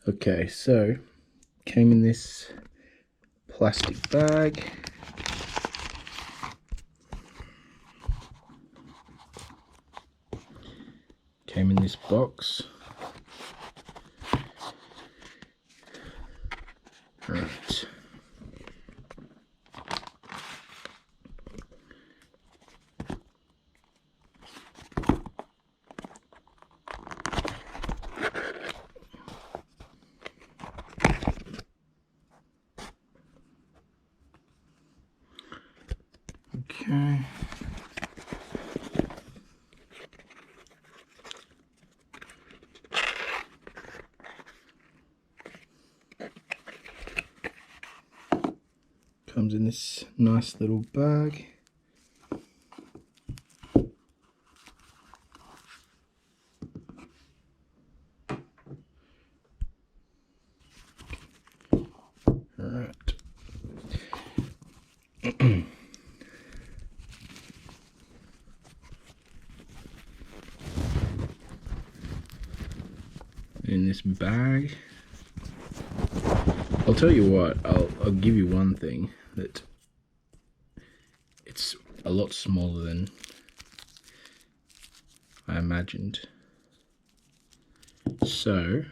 Okay, so came in this plastic bag. Came in this box. Right. Okay. Comes in this nice little bag. Alright. In this bag, I'll tell you what, I'll give you one thing, that it's a lot smaller than I imagined. So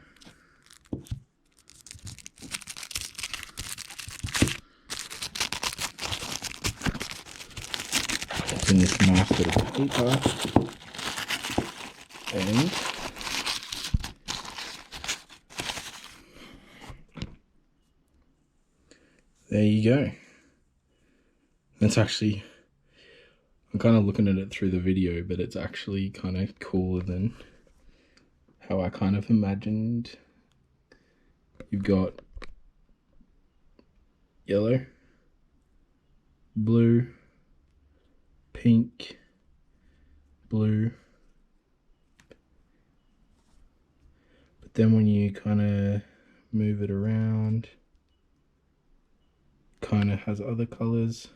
it's in this nice little paper, and there you go. That's actually, I'm kind of looking at it through the video, but it's actually kind of cooler than how I kind of imagined. You've got yellow, blue, pink, blue. But then when you kind of move it around, kind of has other colors.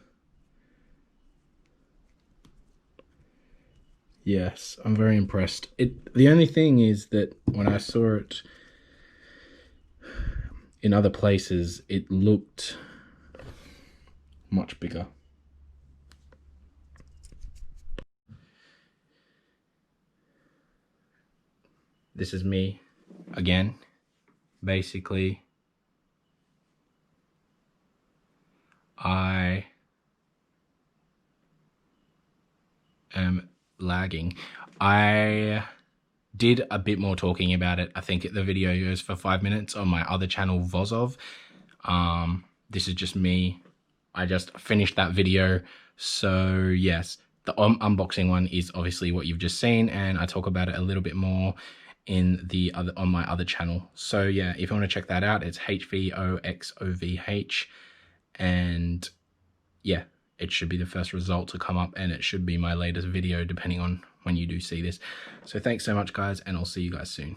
Yes, I'm very impressed. The only thing is that when I saw it in other places, it looked much bigger. This is me again. Basically, I am lagging. I did a bit more talking about it. I think the video goes for 5 minutes on my other channel, Vozov. This is just me. I just finished that video. So yes, the unboxing one is obviously what you've just seen, and I talk about it a little bit more in the other, on my other channel. So yeah, if you want to check that out, it's HVOXOVH, and yeah, it should be the first result to come up, and it should be my latest video depending on when you do see this. So thanks so much guys, and I'll see you guys soon.